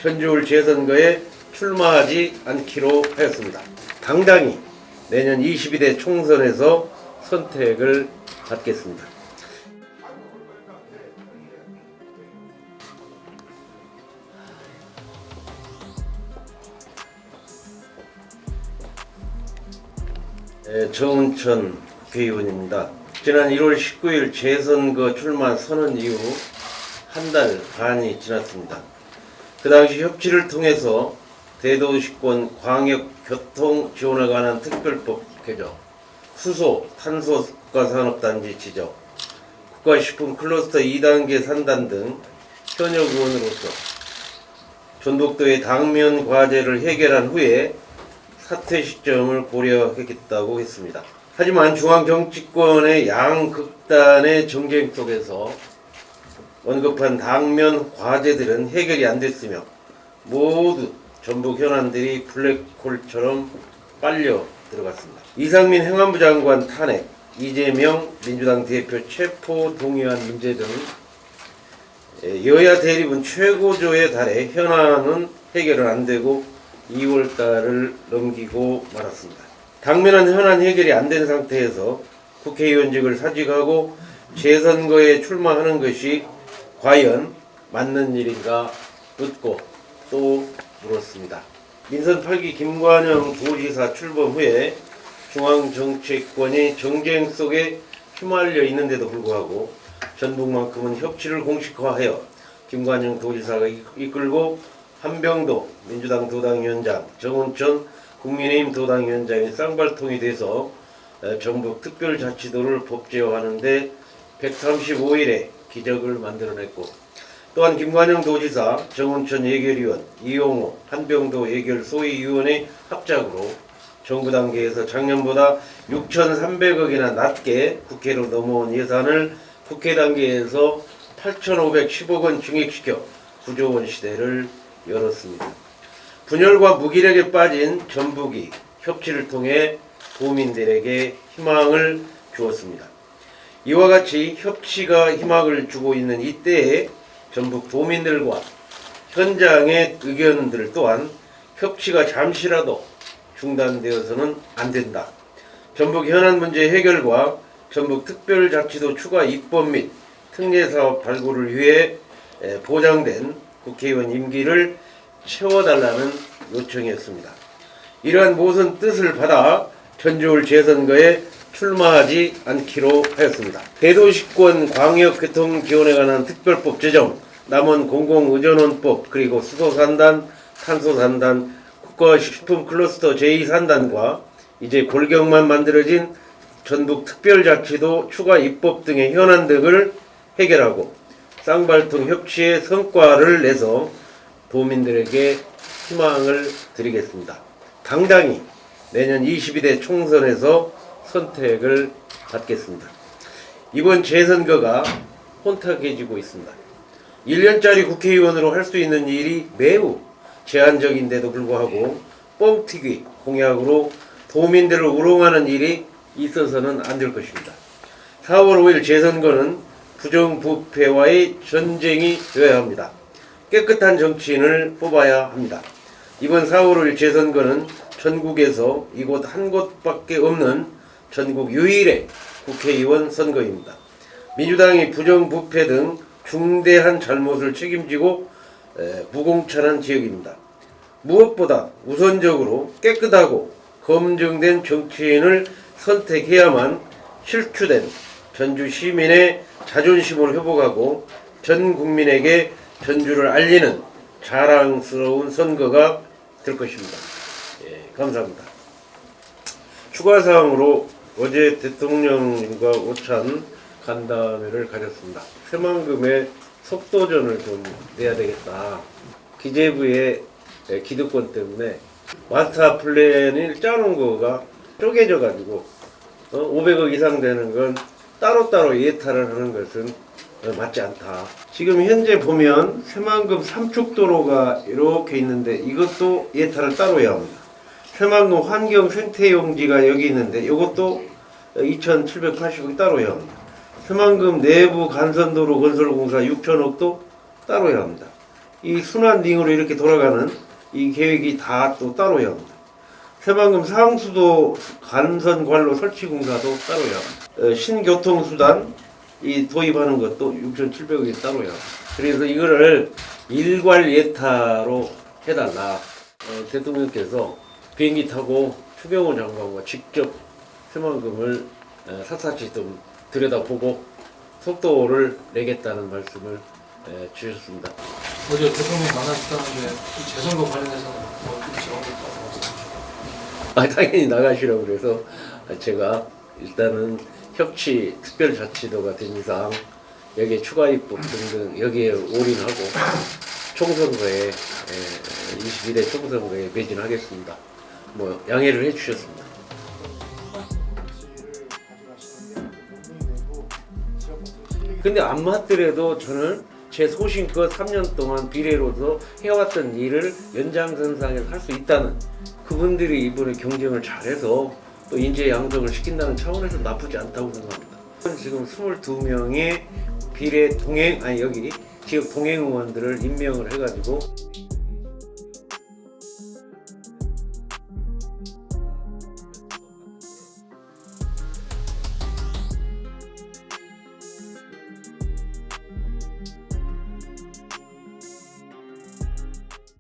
전주울 재선거에 출마하지 않기로 하였습니다. 당당히 내년 22대 총선에서 선택을 받겠습니다. 정운천 국회의원입니다. 지난 1월 19일 재선거 출마 선언 이후 한 달 반이 지났습니다. 그 당시 협치를 통해서 대도시권 광역교통 지원에 관한 특별법 개정, 수소, 탄소가 산업단지 지적, 국가식품 클러스터 2단계 산단 등 현역 의원으로서 전북도의 당면 과제를 해결한 후에 사퇴 시점을 고려하겠다고 했습니다. 하지만 중앙정치권의 양극단의 정쟁 속에서 언급한 당면 과제들은 해결이 안 됐으며 모두 전북 현안들이 블랙홀처럼 빨려 들어갔습니다. 이상민 행안부 장관 탄핵, 이재명 민주당 대표 체포 동의안 문제 등 여야 대립은 최고조에 달해 현안은 해결은 안 되고 2월달을 넘기고 말았습니다. 당면한 현안 해결이 안 된 상태에서 국회의원직을 사직하고 재선거에 출마하는 것이 과연 맞는 일인가 묻고 또 물었습니다. 민선 8기 김관영 도지사 출범 후에 중앙정치권이 정쟁 속에 휘말려 있는데도 불구하고 전북만큼은 협치를 공식화하여 김관영 도지사가 이끌고 한병도 민주당 도당위원장, 정운천 국민의힘 도당위원장이 쌍발통이 돼서 전북 특별자치도를 법제화하는 데 135일의 기적을 만들어냈고, 또한 김관영 도지사, 정운천 예결위원, 이용호 한병도 예결 소위위원의 합작으로 정부 단계에서 작년보다 6,300억이나 낮게 국회로 넘어온 예산을 국회 단계에서 8,510억 원 증액시켜 9조 원 시대를 열었습니다. 분열과 무기력에 빠진 전북이 협치를 통해 도민들에게 희망을 주었습니다. 이와 같이 협치가 희망을 주고 있는 이때에 전북 도민들과 현장의 의견들 또한 협치가 잠시라도 중단되어서는 안 된다. 전북 현안 문제 해결과 전북 특별자치도 추가 입법 및 특례사업 발굴을 위해 보장된 국회의원 임기를 채워달라는 요청이었습니다. 이러한 모든 뜻을 받아 전주울 재선거에 출마하지 않기로 하였습니다. 대도시권 광역교통 지원에 관한 특별법 제정, 남원 공공의전원법, 그리고 수소산단, 탄소산단, 국가식품 클러스터 제2산단과 이제 골격만 만들어진 전북 특별자치도 추가 입법 등의 현안 등을 해결하고 쌍발통 협치의 성과를 내서 도민들에게 희망을 드리겠습니다. 당당히 내년 22대 총선에서 선택을 받겠습니다. 이번 재선거가 혼탁해지고 있습니다. 1년짜리 국회의원으로 할 수 있는 일이 매우 제한적인데도 불구하고 뻥튀기 공약으로 도민들을 우롱하는 일이 있어서는 안 될 것입니다. 4월 5일 재선거는 부정부패와의 전쟁이 되어야 합니다. 깨끗한 정치인을 뽑아야 합니다. 이번 4월 5일 재선거는 전국에서 이곳 한 곳밖에 없는 전국 유일의 국회의원 선거입니다. 민주당이 부정부패 등 중대한 잘못을 책임지고 무공천한 지역입니다. 무엇보다 우선적으로 깨끗하고 검증된 정치인을 선택해야만 실추된 전주 시민의 자존심을 회복하고 전 국민에게 전주를 알리는 자랑스러운 선거가 될 것입니다. 감사합니다. 추가사항으로 어제 대통령님과 오찬 간담회를 가졌습니다. 새만금의 속도전을 좀 내야 되겠다. 기재부의 기득권 때문에 마스터 플랜을 짜놓은 거가 쪼개져 가지고 500억 이상 되는 건 따로따로 예탈을 하는 것은 맞지 않다. 지금 현재 보면 새만금 삼축도로가 이렇게 있는데 이것도 예탈을 따로 해야 합니다. 새만금 환경 생태용지가 여기 있는데 이것도 2,780억 따로 해야 합니다. 새만금 내부 간선도로 건설공사 6천억도 따로 해야 합니다. 이 순환링으로 이렇게 돌아가는 이 계획이 다 또 따로야 합니다. 새만금 상수도 간선 관로 설치 공사도 따로야 합니다. 신교통수단 이 도입하는 것도 6,700억이 따로야 합니다. 그래서 이거를 일괄 예타로 해달라. 대통령께서 비행기 타고 추경호 장관과 직접 새만금을 샅샅이 좀 들여다보고 속도를 내겠다는 말씀을 주셨습니다. 어제 대통령이 만나셨다는데 이 재선거 관련해서는 뭐 어떻게 정하겠다고 말씀하셨죠? 당연히 나가시라고 그래서 제가 일단은 협치 특별자치도가 된 이상 여기에 추가 입법 등등 여기에 올인하고 총선거에 22대 총선거에 매진하겠습니다. 뭐 양해를 해주셨습니다. 근데 안 맞더라도 저는 제 소신껏 3년 동안 비례로서 해왔던 일을 연장선상에서 할 수 있다는, 그분들이 이번에 경쟁을 잘해서 또 인재 양성을 시킨다는 차원에서 나쁘지 않다고 생각합니다. 지금 22명의 비례 동행, 여기 지역 동행 의원들을 임명을 해가지고